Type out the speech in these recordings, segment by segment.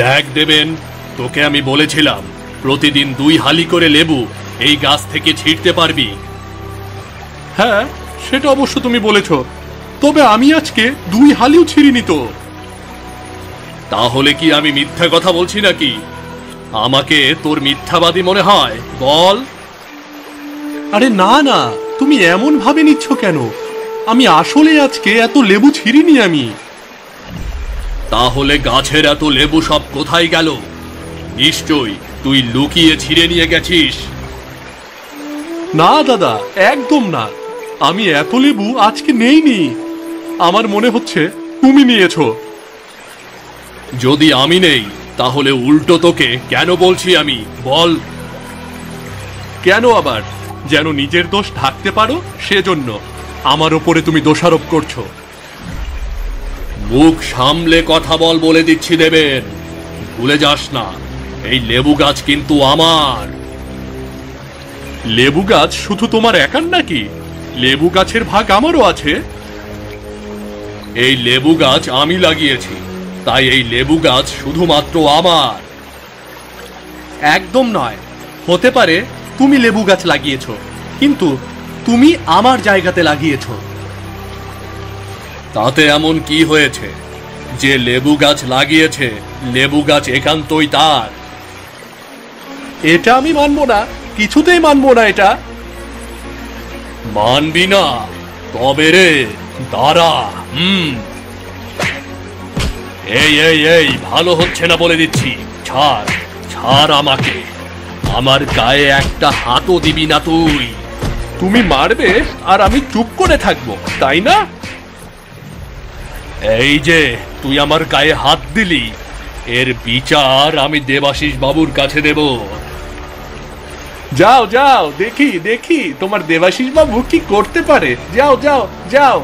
দেখ দেবেন, তোকে আমি বলেছিলাম প্রতিদিন 2 হালি করে লেবু এই গাছ থেকে ছিঁড়তে পারবি। হ্যাঁ, সেটা অবশ্য তুমি বলেছ, তবে আমি আজকে 2 হালিও ছিঁড়িনি তো। তাহলে কি আমি মিথ্যা কথা বলছি নাকি? আমাকে তোর মিথ্যাবাদী মনে হয়? বল। আরে না না, তুমি এমন ভাবে নিচ্ছ কেন? আমি আসলে আজকে এত লেবু ছিঁড়িনি আমি। তাহলে গাছের এত লেবু সব কোথায় গেল? নিশ্চয়ই তুই লুকিয়ে ছিঁড়ে নিয়ে গেছিস। না দাদা, একদম না, আমি এত লেবু আজকে নেইনি। আমার মনে হচ্ছে তুমি নিয়েছো। যদি আমি নেই তাহলে উল্টো তোকে কেন বলছি আমি? বল। কেন আবার? যেন নিজের দোষ ঢাকতে পারো সেজন্য আমার ওপরে তুমি দোষারোপ করছো। মুখ সামলে কথা বল বলে দিচ্ছি দেবেন, ভুলে যাস না এই লেবু গাছ কিন্তু আমার। লেবু গাছ শুধু তোমার একার নাকি? লেবু গাছের ভাগ আমারও আছে। এই লেবু গাছ আমি লাগিয়েছি, তাই এই লেবু গাছ শুধুমাত্র আমার। একদম নয়, হতে পারে তুমি লেবু গাছ লাগিয়েছো, কিন্তু তুমি আমার জায়গাতে লাগিয়েছো। তাতে এমন কি হয়েছে? যে লেবু গাছ লাগিয়েছে লেবু গাছ একান্তই তার। এটা আমি মানবো না, কিছুতেই মানবো না এটা। মানবি না? তবে রে দাঁড়া। এই এই এই, ভালো হচ্ছে না বলে দিচ্ছি। ছাড় ছাড় আমাকে, আমার গায়ে একটা হাতও দিবি না তুই। তুমি মারবে আর আমি চুপ করে থাকবো, তাই না? এই যে তুই আমার গায়ে হাত দিলি, এর বিচার আমি দেবাশিস বাবুর কাছে দেব। যাও যাও, দেখি দেখি তোমার দেবাশিস বাবু কি করতে পারে। যাও যাও যাও।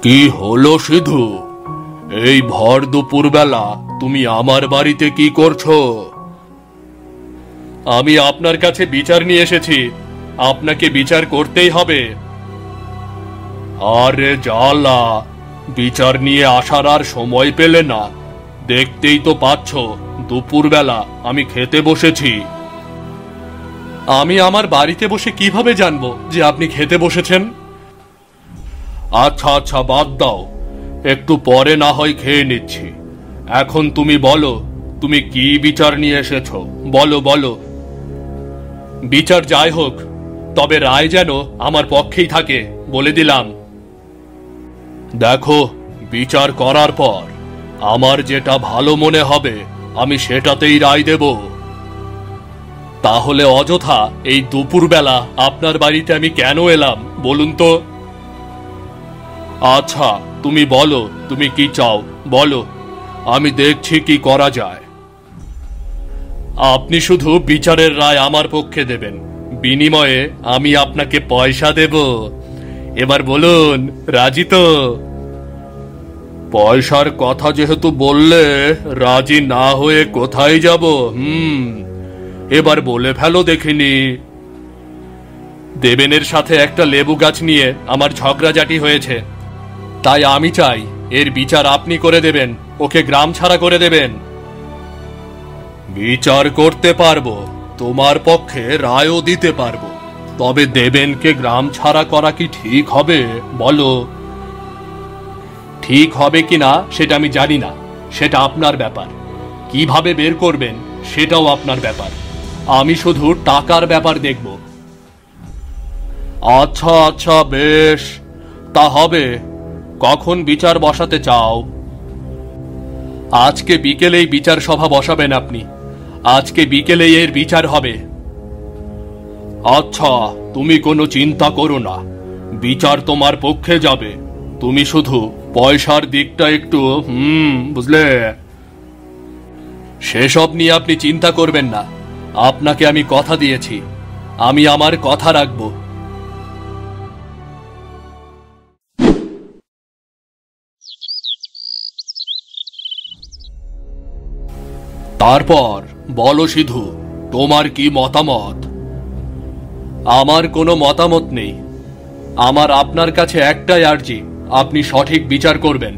কি হলো সিধু? এই ভর দুপুর বেলা তুমি আমার বাড়িতে কি করছো? আমি আপনার কাছে বিচার নিয়ে এসেছি, আপনাকে বিচার করতেই হবে। আরে জ্বালা, বিচার নিয়ে আসার আর সময় পেলে না। দেখতেই তো পাচ্ছ দুপুরবেলা আমি খেতে বসেছি। আমি আমার বাড়িতে বসে কিভাবে জানবো যে আপনি খেতে বসেছেন? আচ্ছা আচ্ছা, বাদ দাও, একটু পরে না হয় খেয়ে নিচ্ছি। এখন তুমি বলো, তুমি কি বিচার নিয়ে এসেছো? বলো বলো। বিচার যাই হোক, তবে রায় যেন আমার পক্ষেই থাকে, বলে দিলাম। দেখো, বিচার করার পর আমার যেটা ভালো মনে হবে আমি সেটাতেই রায় দেব। তাহলে অযথা এই দুপুরবেলা আপনার বাড়িতে আমি কেন এলাম বলুন তো? আচ্ছা তুমি বলো, তুমি কি চাও বলো, আমি দেখছি কি করা যায়। আপনি শুধু বিচারের রায় আমার পক্ষে দেবেন, বিনিময়ে আমি আপনাকে পয়সা দেব। এবার বলুন, রাজি তো? পয়সার কথা যেহেতু বললে, রাজি না হয়ে কোথায় যাব? এবার বলে ফেলো দেখিনি। দেবেনের সাথে একটা লেবু গাছ নিয়ে আমার ঝগড়াঝাটি হয়েছে, তাই আমি চাই এর বিচার আপনি করে দেবেন, ওকে গ্রাম ছাড়া করে দেবেন। বিচার করতে পারবো, তোমার পক্ষে রায়ও দিতে পারবো, তবে দেবেনকে গ্রাম ছাড়া করা কি ঠিক হবে বলো? ঠিক হবে কিনা সেটা আমি জানি না, সেটা আপনার ব্যাপার। কিভাবে বের করবেন সেটাও আপনার ব্যাপার, আমি শুধু টাকার ব্যাপার দেখব। আচ্ছা আচ্ছা, বেশ, তা হবে। কখন বিচার বসাতে চাও? আজকে বিকেলেই বিচার সভা বসাবেন আপনি, আজকে বিকেলেই এর বিচার হবে। আচ্ছা, তুমি কোনো চিন্তা করো না, বিচার তোমার পক্ষে যাবে। তুমি শুধু পয়সার দিকটা একটু বুঝলে? সেসব নিয়ে আপনি চিন্তা করবেন না, আপনাকে আমি কথা দিয়েছি, আমি আমার কথা রাখব। তারপর বলো সিধু, তোমার কি মতামত? আমার কোনো মতামত নেই, আমার আপনার কাছে একটাই আর্জি, আপনি সঠিক বিচার করবেন।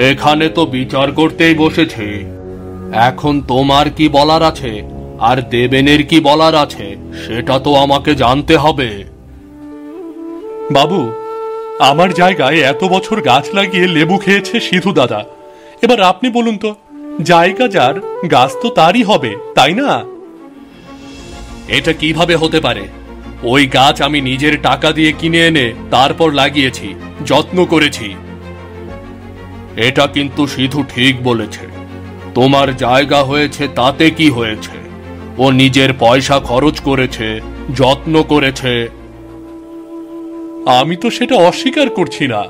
এখানে তো বিচার করতেই বসেছে, এখন তোমার কি বলার আছে আর দেবেনের কি বলার আছে সেটা তো আমাকে জানতে হবে। বাবু, আমার জায়গায় এত বছর গাছ লাগিয়ে লেবু খেয়েছে সিধু দাদা। এবার আপনি বলুন তো, জায়গা যার গাছ তো তারই হবে, তাই না? এটা কিভাবে হতে পারে? ওই গাছ আমি নিজের টাকা দিয়ে কিনে এনে তারপর লাগিয়েছি, যত্ন করেছি। এটা কিন্তু সিধু ঠিক বলেছে, তোমার জায়গা হয়েছে তাতে কি হয়েছে? ও নিজের পয়সা খরচ করেছে, যত্ন করেছে। আমি তো সেটা অস্বীকার করছি না,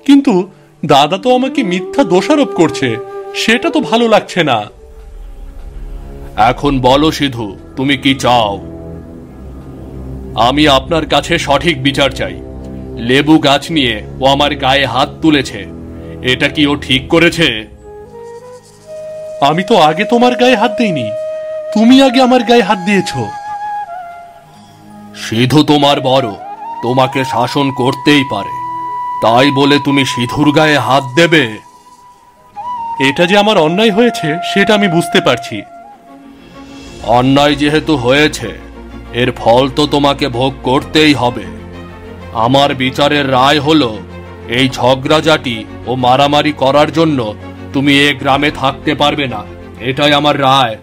কিন্তু দাদা তো আমাকে মিথ্যা দোষারোপ করছে, সেটা তো ভালো লাগছে না। এখন বলো সিধু, তুমি কি চাও? আমি আপনার কাছে সঠিক বিচার চাই। লেবু গাছ নিয়ে ও আমার গায়ে হাত তুলেছে, এটা কি ও ঠিক করেছে? আমি তো আগে তোমার গায়ে হাত দেইনি, তুমি আগে আমার গায়ে হাত দিয়েছো। সিধু তোমার বড়, তোমাকে শাসন করতেই পারে, তাই বলে তুমি সিধুর গায়ে হাত দেবে? এটা যে আমার অন্যায় হয়েছে সেটা আমি বুঝতে পারছি। অন্যায় যেহেতু হয়েছে, এর ফল তো তোমাকে ভোগ করতেই হবে। আমার বিচারের রায় হলো, এই ঝগড়াঝাটি ও মারামারি করার জন্য তুমি এ গ্রামে থাকতে পারবে না, এটাই আমার রায়।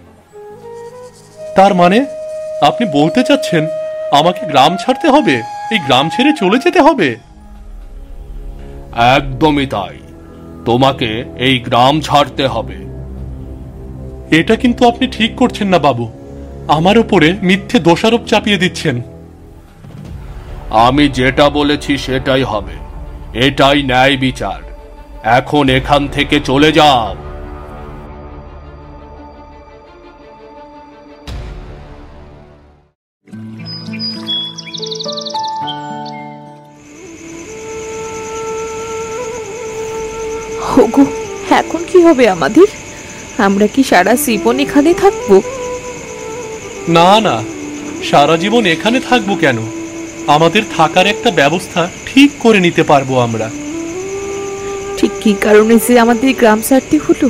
তার মানে আপনি বলতে চাচ্ছেন আমাকে গ্রাম ছাড়তে হবে, এই গ্রাম ছেড়ে চলে যেতে হবে? একদমই তাই, তোমাকে এই গ্রাম ছাড়তে হবে। এটা কিন্তু আপনি ঠিক করছেন না বাবু, আমার উপরে মিথ্যে দোষারোপ চাপিয়ে দিচ্ছেন। আমি যেটা বলেছি সেটাই হবে, এটাই ন্যায় বিচার। এখন এখান থেকে চলে যাও। ওগো, এখন কি হবে আমাদের? আমরা কি সারা জীবন এখানে থাকবো? না না, সারা জীবন এখানে থাকবো কেন? আমাদের থাকার একটা ব্যবস্থা ঠিক করে নিতে পারবো আমরা। ঠিক কি কারণে যে আমাদের গ্রাম ছাড়তে হলো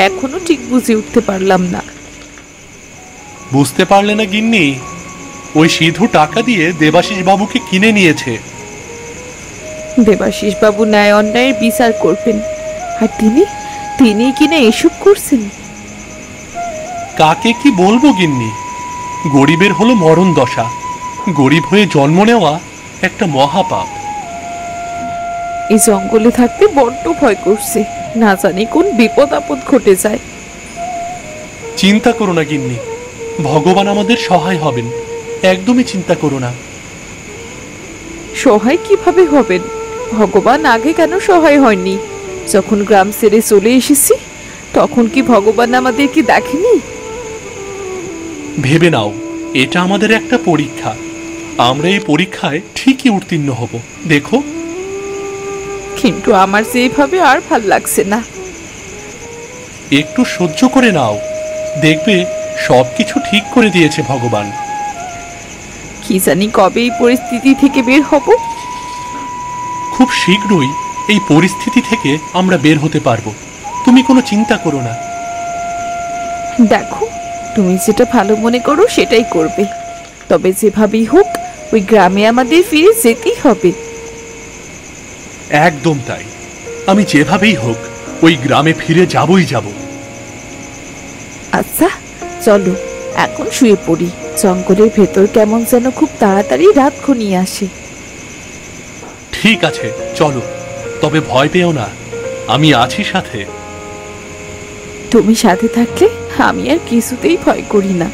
এখনো ঠিক বুঝে উঠতে পারলাম না। বুঝতে পারলে না গিন্নি? ওই সিধু টাকা দিয়ে দেবাশিস বাবুকে কিনে নিয়েছে। দেবাশিস বাবু ন্যায় অন্যায়ের বিচার করবেন, আর তিনি কিনা এসব করছেন। কাকে কি বলবো গিন্নি, গরিবের হলো মরণ দশা, গরিব হয়ে জন্ম নেওয়া একটা মহাপাপ। এই জঙ্গলে থাকতে বড্ড ভয় করছে, না জানি কোন বিপদ আপদ ঘটে যায়। চিন্তা করো না গিন্নি, ভগবান আমাদের সহায় হবেন, একদমই চিন্তা করো না। সহায় কিভাবে হবেন? ভগবান আগে কেন সহায় হয়নি? যখন গ্রাম ছেড়ে চলে এসেছি তখন কি ভগবান আমাদের কি দেখেনি? ভেবে নাও, এটা আমাদের একটা পরীক্ষা, আমরা এই পরীক্ষায় ঠিকই উত্তীর্ণ হব, দেখো। কিন্তু আমার যেভাবে আর ভাল লাগছে না। একটু সহ্য করে নাও, দেখবে সবকিছু ঠিক করে দিয়েছে ভগবান। কি জানি কবে এই পরিস্থিতি থেকে বের হব। খুব শীঘ্রই এই পরিস্থিতি থেকে আমরা বের হতে পারবো, তুমি কোনো চিন্তা করো না। দেখো, তুমি যেটা ভালো মনে করো সেটাই করবে, তবে যেভাবেই হোক ওই গ্রামে আমাদের ফিরে যেতেই হবে। একদম তাই, আমি যেভাবেই হোক ওই গ্রামে ফিরে যাবই যাব। আচ্ছা চলো এখন শুয়ে পড়ি, জঙ্গলের ভেতর কেমন যেন খুব তাড়াতাড়ি রাত ঘনিয়ে আসে। ঠিক আছে চলো, তবে ভয় পেও না, আমি আছি সাথে। তুমি সাথে থাকলে আমি আর কিছুতেই ভয় করি না।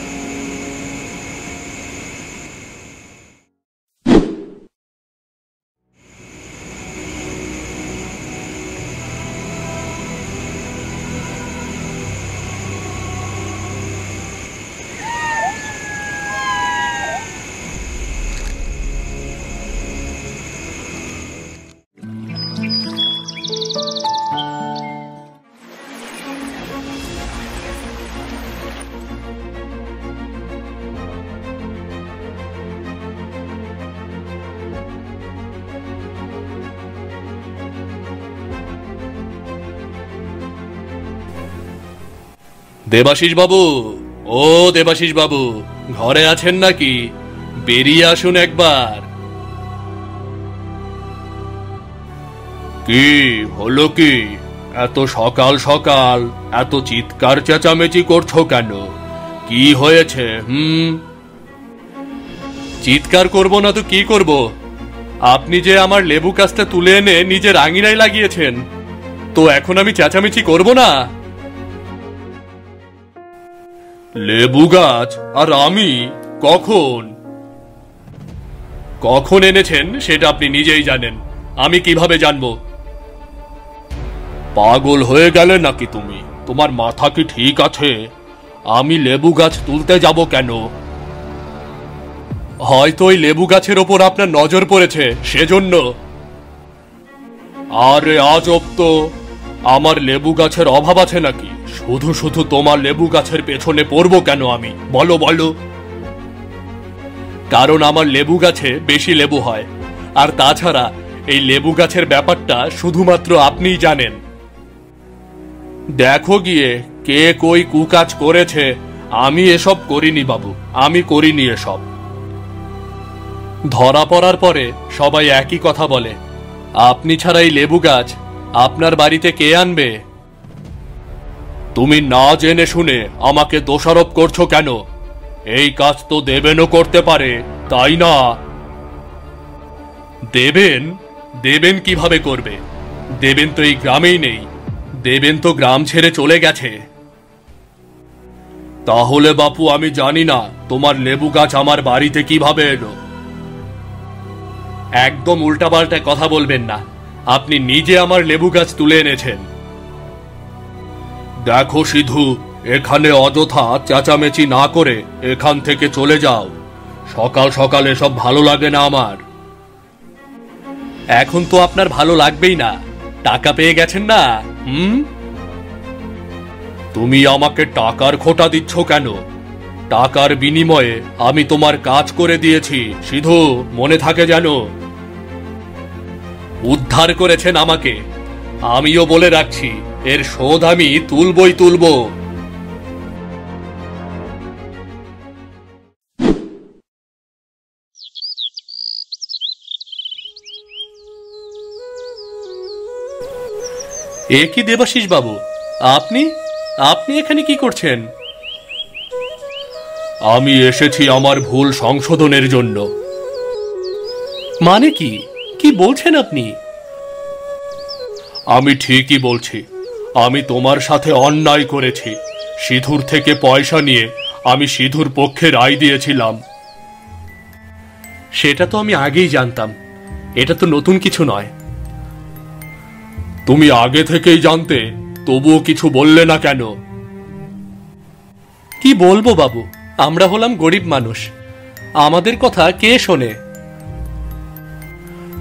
দেবাশিস বাবু, ও দেবাশিস বাবু, ঘরে আছেন নাকি? বেরিয়ে আসুন একবার। কি হলো কি? এত সকাল সকাল এত চিৎকার চেঁচামেচি করছো কেন? কি হয়েছে? চিৎকার করব না তো কি করব? আপনি যে আমার লেবু গাছটা তুলে এনে নিজের আঙিনায় লাগিয়েছেন, তো এখন আমি চেঁচামেচি করব না? লেবু গাছ আর আমি কখন কখন এনেছেন সেটা আপনি নিজেই জানেন, আমি কিভাবে জানবো? পাগল হয়ে গেলে নাকি তুমি? তোমার মাথা কি ঠিক আছে? আমি লেবু গাছ তুলতে যাব কেন? হয়তো ওই লেবু গাছের ওপর আপনার নজর পড়েছে সেজন্য। আরে আজব তো, আমার লেবু গাছের অভাব আছে নাকি? শুধু শুধু তোমার লেবু গাছের পেছনে পড়বো কেন আমি? বলো বলো। কারণ আমার লেবু গাছে বেশি লেবু হয়, আর তাছাড়া এই লেবু গাছের ব্যাপারটা শুধুমাত্র আপনিই জানেন। দেখো গিয়ে কে কই কুকাজ করেছে, আমি এসব করিনি বাবু, আমি করিনি এসব। ধরা পড়ার পরে সবাই একই কথা বলে, আপনি ছাড়া এই লেবু গাছ আপনার বাড়িতে কে আনবে? তুমি না জেনে শুনে আমাকে দোষারোপ করছো কেন? এই কাজ তো দেবেনও করতে পারে, তাই না? দেবেন? দেবেন কিভাবে করবে? দেবেন তো এই গ্রামেই নেই, দেবেন তো গ্রাম ছেড়ে চলে গেছে। তাহলে বাপু আমি জানি না তোমার লেবু গাছ আমার বাড়িতে কিভাবে এলো? একদম উল্টাপাল্টা কথা বলবেন না, আপনি নিজে আমার লেবু গাছ তুলে এনেছেন। দেখো সিধু, এখানে অযথা চেঁচামেচি না করে এখান থেকে চলে যাও। সকাল সকাল এসব ভালো লাগে না আমার। এখন তো আপনার ভালো লাগবেই না, টাকা পেয়ে গেছেন না। তুমি আমাকে টাকার খোঁটা দিচ্ছ কেন? টাকার বিনিময়ে আমি তোমার কাজ করে দিয়েছি, সিধু, মনে থাকে যেন। উদ্ধার করেছেন আমাকে, আমিও বলে রাখছি এর শোধ আমি তুলবই তুলব। এ কি দেবাশিস বাবু, আপনি আপনি এখানে কি করছেন? আমি এসেছি আমার ভুল সংশোধনের জন্য। মানে কি? কি বলছেন আপনি? আমি ঠিকই বলছি, আমি তোমার সাথে অন্যায় করেছি। সিধুর থেকে পয়সা নিয়ে আমি সিধুর পক্ষে রায় দিয়েছিলাম। সেটা তো আমি আগেই জানতাম, এটা তো নতুন কিছু নয়। তুমি আগে থেকেই জানতে, তবুও কিছু বললে না কেন? কি বলবো বাবু, আমরা হলাম গরিব মানুষ, আমাদের কথা কে শোনে?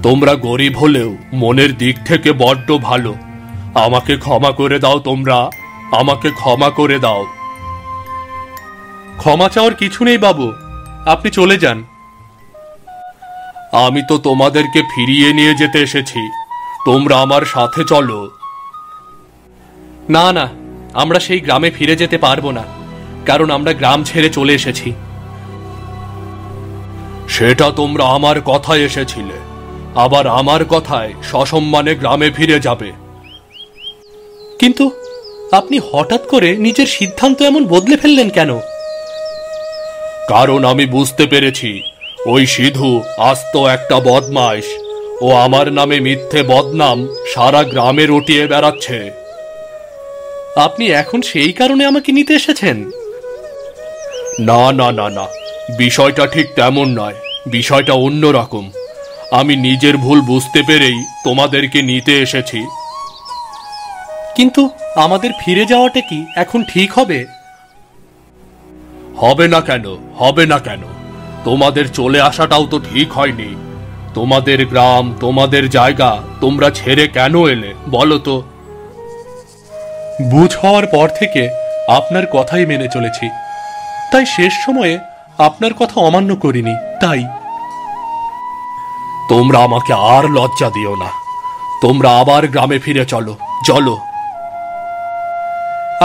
তোমরা গরিব হলেও মনের দিক থেকে বড্ড ভালো। আমাকে ক্ষমা করে দাও, তোমরা আমাকে ক্ষমা করে দাও। ক্ষমা চাওয়ার কিছু নেই বাবু, আপনি চলে যান। আমি তো তোমাদেরকে ফিরিয়ে নিয়ে যেতে এসেছি, তোমরা আমার সাথে চলো। না না, আমরা সেই গ্রামে ফিরে যেতে পারবো না, কারণ আমরা গ্রাম ছেড়ে চলে এসেছি। সেটা তোমরা আমার কথায় এসেছিলে, আবার আমার কথায় সসম্মানে গ্রামে ফিরে যাবে। কিন্তু আপনি হঠাৎ করে নিজের সিদ্ধান্ত এমন বদলে ফেললেন কেন? কারণ আমি বুঝতে পেরেছি ওই সিধু আস্ত একটা বদমাইশ। ও আমার নামে মিথ্যে বদনাম সারা গ্রামে রটিয়ে বেড়াচ্ছে। আপনি এখন সেই কারণে আমাকে নিতে এসেছেন? না না না না, বিষয়টা ঠিক তেমন নয়, বিষয়টা অন্যরকম। আমি নিজের ভুল বুঝতে পেরেই তোমাদেরকে নিতে এসেছি। কিন্তু আমাদের ফিরে যাওয়াটা কি এখন ঠিক হবে? হবে না কেন? হবে না কেন? তোমাদের চলে আসাটাও তো ঠিক হয়নি। তোমাদের গ্রাম, তোমাদের জায়গা তোমরা ছেড়ে কেন এলে বলো তো? বুঝ হওয়ার পর থেকে আপনার কথাই মেনে চলেছি, তাই শেষ সময়ে আপনার কথা অমান্য করিনি। তাই তোমরা আমাকে আর লজ্জা দিও না, তোমরা আবার গ্রামে ফিরে চলো, চলো।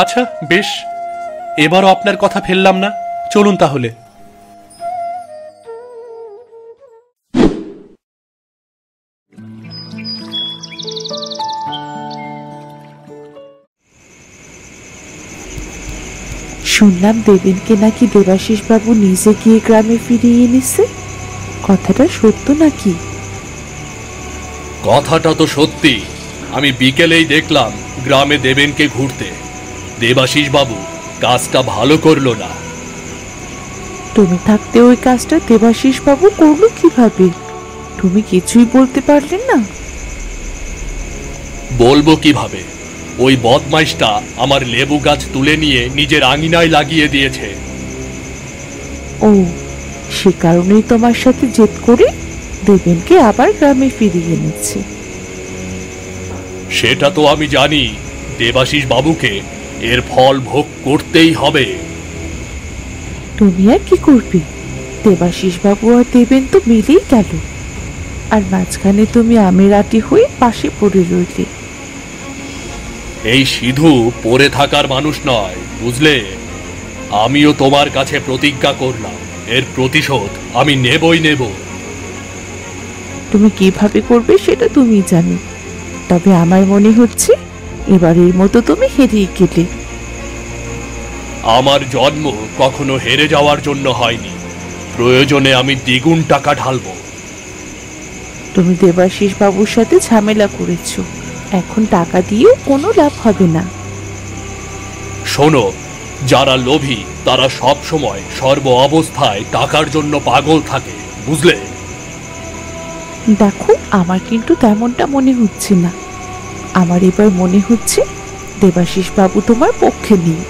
আচ্ছা বেশ, এবারও আপনার কথা ফেললাম না, চলুন তাহলে। শুনলাম দেবেনকে নাকি দেবাশিস বাবু নিজে গিয়ে গ্রামে ফিরিয়ে এনেছে, কথাটা সত্য নাকি? কথাটা তো সত্যি। আমি বিকেলেই দেখলাম গ্রামে দেবেনকে ঘুরতে। দেবাশিস বাবু কাজটা ভালো করলো না। তুমি থাকতে ওই কাজটা দেবাশিস বাবু করলো কিভাবে? তুমি কিছুই বলতে পারলে না? বলবো কিভাবে? ওই বদমাইশটা আমার লেবু গাছ তুলে নিয়ে নিজের আঙিনায় লাগিয়ে দিয়েছে। ও, সে কারণেই তোমার সাথে জেদ করে দেবেনকে আবার গ্রামে ফিরিয়ে এনেছে। সেটা তো আমি জানি। দেবাশিস বাবুকে এর ফল ভোগ করতেই হবে। তুমি আর কি করবে? দেবাশিস বাবু আর দেবেন তো মিলেই গেল, আর মাঝখানে তুমি আমের আটি হয়ে পাশে পড়ে রইলে। এই সিধু পড়ে থাকার মানুষ নয়, বুঝলে? আমিও তোমার কাছে প্রতিজ্ঞা করলাম, এর প্রতিশোধ আমি নেবই নেব। তুমি কিভাবে করবে সেটা তুমি জানো, তবে আমার মনে হচ্ছে এবারের মতো তুমি হেরিয়ে গেলে। আমার জন্ম কখনো হেরে যাওয়ার জন্য হয়নি। প্রয়োজনে আমি দ্বিগুণ টাকা ঢালবো। তুমি দেবাশিস বাবুর সাথে ঝামেলা করেছো, এখন টাকা দিয়েও কোনো লাভ হবে না। শোনো, যারা লোভী তারা সব সময় সর্ব অবস্থায় টাকার জন্য পাগল থাকে, বুঝলে? দেখো, আমার কিন্তু তেমনটা মনে হচ্ছে না। আমার এবার মনে হচ্ছে দেবাশিস বাবু তোমার পক্ষে নেই।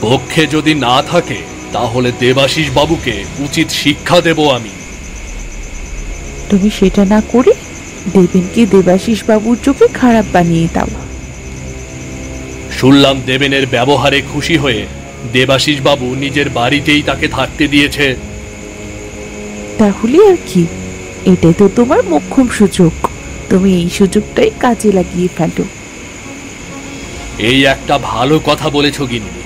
পক্ষে যদি না থাকে তাহলে দেবাশিস বাবুকে উচিত শিক্ষা দেব আমি। তুমি সেটা না করে দেবেনকে দেবাশিস বাবুর চোখে খারাপ বানিয়ে দাও। শুনলাম দেবেনের ব্যবহারে খুশি হয়ে দেবাশিস বাবু নিজের বাড়িতেই তাকে থাকতে দিয়েছে। তাহলে আর কি, এটাই তো তোমার মোক্ষম সুযোগ। তুমি এই সুযোগটাই কাজে লাগিয়ে ফেলো। এই একটা ভালো কথা বলেছ গিন্নি।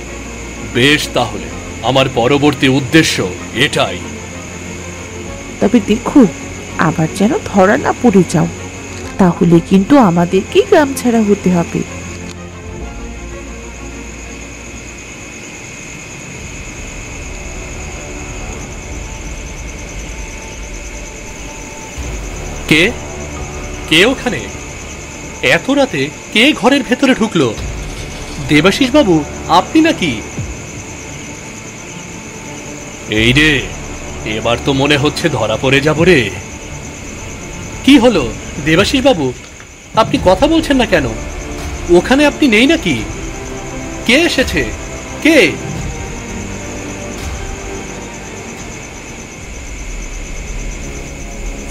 বেশ, তাহলে আমার পরবর্তী উদ্দেশ্য এটাই। তবে দেখো, আবার যেন ধরা না পড়ে যাও, তাহলে কিন্তু আমাদেরকে গ্রাম ছাড়া হতে হবে। কে কে ওখানে? এত রাতে কে ঘরের ভেতরে ঢুকলো? দেবাশিস বাবু, আপনি নাকি? এই রে, এবার তো মনে হচ্ছে ধরা পড়ে যাব রে। কি হলো দেবাশিস বাবু, আপনি কথা বলছেন না কেন? ওখানে আপনি নেই নাকি? কে এসেছে? কে?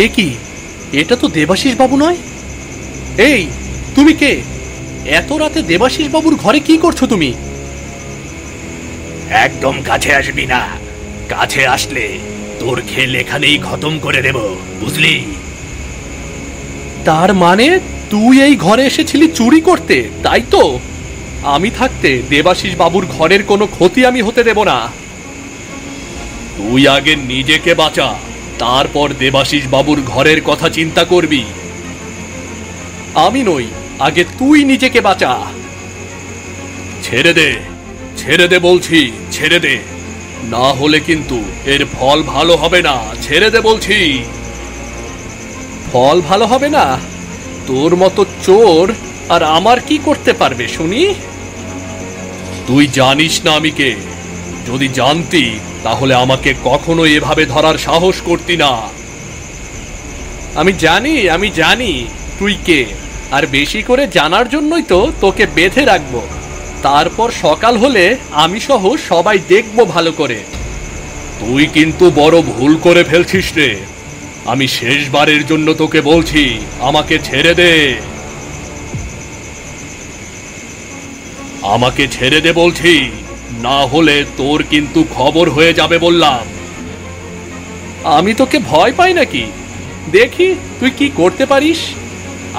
এ কি, এটা তো দেবাশিস বাবু নয়। এই, তুমি কে? এত রাতে দেবাশিস বাবুর ঘরে কি করছো তুমি? একদম কাছে আসবি না। কাছে আসলে তোর খেল এখানেই খতম করে দেব, বুঝলি? তার মানে তুই এই ঘরে এসেছিলি চুরি করতে, তাই তো? আমি থাকতে দেবাশিস বাবুর ঘরের কোনো ক্ষতি আমি হতে দেব না। তুই আগে নিজেকে বাঁচা, তারপর দেবাশিস বাবুর ঘরের কথা চিন্তা করবি। আমি নই, আগে তুই নিজেকে বাঁচা। ছেড়ে দে, ছেড়ে দে বলছি, ছেড়ে দে। না হলে কিন্তু এর ফল ভালো হবে না। ছেড়ে দে বলছি। ফল ভালো হবে না? তোর মতো চোর আর আমার কি করতে পারবে শুনি? তুই জানিস না আমি কে। যদি জানতি তাহলে আমাকে কখনো এভাবে ধরার সাহস করতি না। আমি জানি তুই কে, আর বেশি করে জানার জন্যই তো তোকে বেঁধে রাখবো। তারপর সকাল হলে আমি সহ সবাই দেখবো ভালো করে। তুই কিন্তু বড় ভুল করে ফেলছিস রে। আমি শেষবারের জন্য তোকে বলছি, আমাকে ছেড়ে দে। আমাকে ছেড়ে দে বলছি, না হলে তোর কিন্তু খবর হয়ে যাবে বললাম। আমি তোকে ভয় পাই নাকি? দেখি তুই কি করতে পারিস।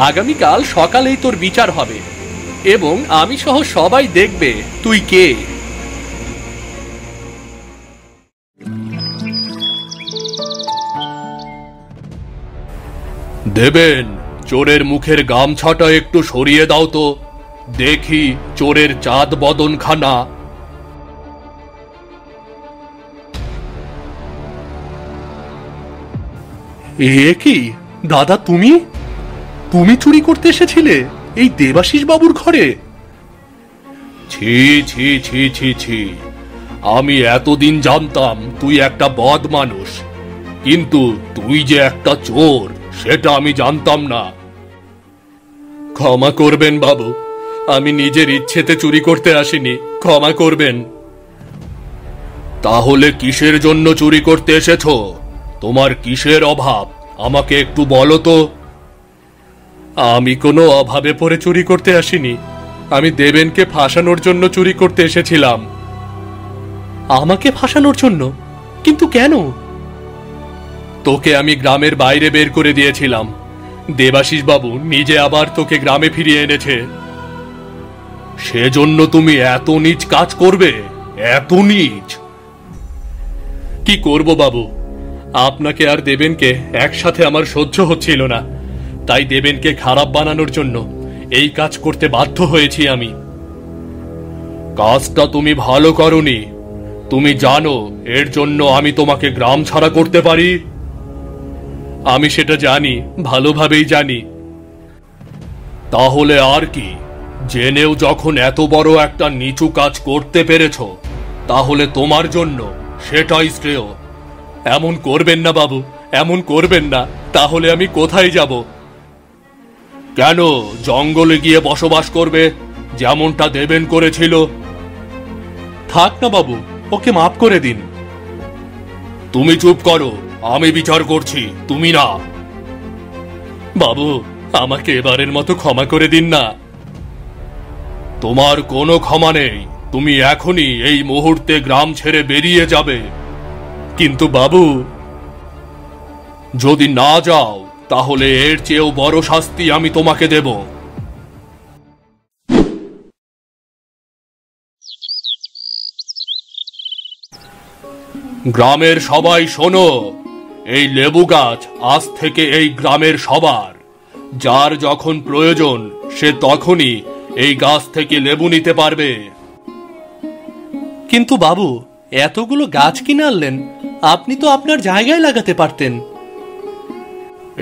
আগামীকাল সকালেই তোর বিচার হবে। এবং আমি সহ সবাই দেখবে তুই কে। দেবেন, চোরের মুখের গামছাটা একটু সরিয়ে দাও তো, দেখি চোরের চাঁদ বদনখানা। এ কি দাদা, তুমি তুমি চুরি করতে এসেছিলে এই দেবাশিস বাবুর ঘরে? ছি ছি ছি ছি ছি, আমি এতদিন জানতাম তুই একটা বদ মানুষ, কিন্তু তুই যে একটা চোর সেটা আমি জানতাম না। ক্ষমা করবেন বাবু, আমি নিজের ইচ্ছেতে চুরি করতে আসিনি, ক্ষমা করবেন। তাহলে কিসের জন্য চুরি করতে এসেছো? তোমার কিসের অভাব আমাকে একটু বলো তো। আমি কোনো অভাবে পড়ে চুরি করতে আসিনি, আমি দেবেনকে ফাঁসানোর জন্য চুরি করতে এসেছিলাম। আমাকে ফাঁসানোর জন্য? কিন্তু কেন? তোকে আমি গ্রামের বাইরে বের করে দিয়েছিলাম, দেবাশিস বাবু নিজে আবার তোকে গ্রামে ফিরিয়ে এনেছে। সেজন্য তুমি এত নীচ কাজ করবে? এত নীচ? কি করব বাবু, আপনাকে আর দেবেনকে একসাথে আমার সহ্য হচ্ছিল না, তাই দেবেনকে খারাপ বানানোর জন্য এই কাজ করতে বাধ্য হয়েছি আমি। কাজটা তুমি ভালো করনি, তুমি জানো এর জন্য আমি তোমাকে গ্রাম ছাড়া করতে পারি। আমি সেটা জানি, ভালোভাবেই জানি। তাহলে আর কি, জেনেও যখন এত বড় একটা নিচু কাজ করতে পেরেছ, তাহলে তোমার জন্য সেটাই শ্রেয়। এমন করবেন না বাবু, এমন করবেন না, তাহলে আমি কোথায় যাব? কেন জঙ্গলে গিয়ে বসবাস করবে, যেমনটা দেবেন করেছিল? থাক না বাবু, ওকে মাফ করে দিন। তুমি চুপ করো, আমি বিচার করছি, তুমি না। বাবু, আমাকে এবারের মতো ক্ষমা করে দিন না। তোমার কোনো ক্ষমা নেই, তুমি এখনই এই মুহূর্তে গ্রাম ছেড়ে বেরিয়ে যাবে। কিন্তু বাবু, যদি না যাও তাহলে এর চেয়েও বড় শাস্তি আমি তোমাকে দেব। গ্রামের সবাই শোনো, এই লেবু গাছ আজ থেকে এই গ্রামের সবার। যার যখন প্রয়োজন সে তখনই এই গাছ থেকে লেবু নিতে পারবে। কিন্তু বাবু, এতগুলো গাছ কিনে আনলেন, আপনি তো আপনার জায়গায় লাগাতে পারতেন।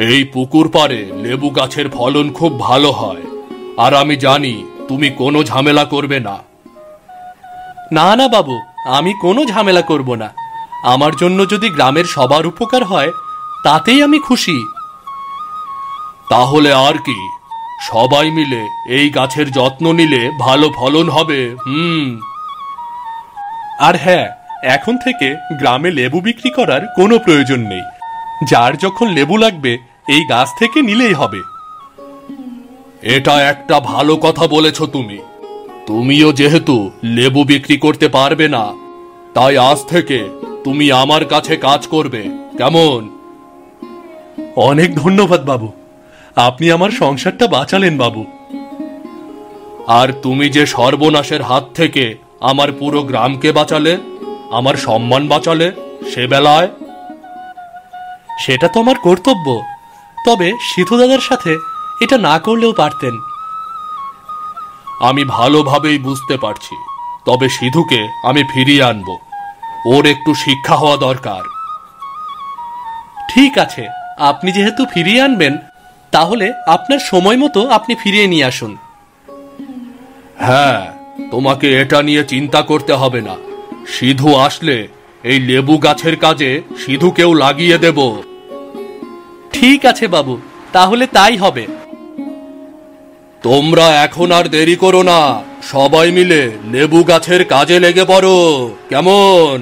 এই পুকুর পাড়ে লেবু গাছের ফলন খুব ভালো হয়, আর আমি জানি তুমি কোনো ঝামেলা করবে না। না না বাবু, আমি কোনো ঝামেলা করব না। আমার জন্য যদি গ্রামের সবার উপকার হয় তাতেই আমি খুশি। তাহলে আর কি, সবাই মিলে এই গাছের যত্ন নিলে ভালো ফলন হবে। আর হ্যাঁ, এখন থেকে গ্রামে লেবু বিক্রি করার কোনো প্রয়োজন নেই। যার যখন লেবু লাগবে এই গাছ থেকে নিলেই হবে। এটা একটা ভালো কথা বলেছ তুমি। তুমিও যেহেতু লেবু বিক্রি করতে পারবে না, তাই আজ থেকে তুমি আমার কাছে কাজ করবে, কেমন? অনেক ধন্যবাদ বাবু, আপনি আমার সংসারটা বাঁচালেন বাবু। আর তুমি যে সর্বনাশের হাত থেকে আমার পুরো গ্রামকে বাঁচালে, আমার সম্মান বাঁচালে, সে বেলায় সেটা তো আমার কর্তব্য। তবে সিধু দাদার সাথে এটা না করলেও পারতেন। আমি ভালোভাবেই বুঝতে পারছি, তবে সিধুকে আমি ফিরিয়ে আনব, ওর একটু শিক্ষা হওয়া দরকার। ঠিক আছে, আপনি যেহেতু ফিরিয়ে আনবেন, তাহলে আপনার সময় মতো আপনি ফিরিয়ে নিয়ে আসুন। হ্যাঁ, তোমাকে এটা নিয়ে চিন্তা করতে হবে না। সিধু আসলে এই লেবু গাছের কাজে সিধুকেও লাগিয়ে দেব। ঠিক আছে বাবু, তাহলে তাই হবে। তোমরা এখন আর দেরি করো না, সবাই মিলে লেবু গাছের কাজে লেগে পড়ো, কেমন?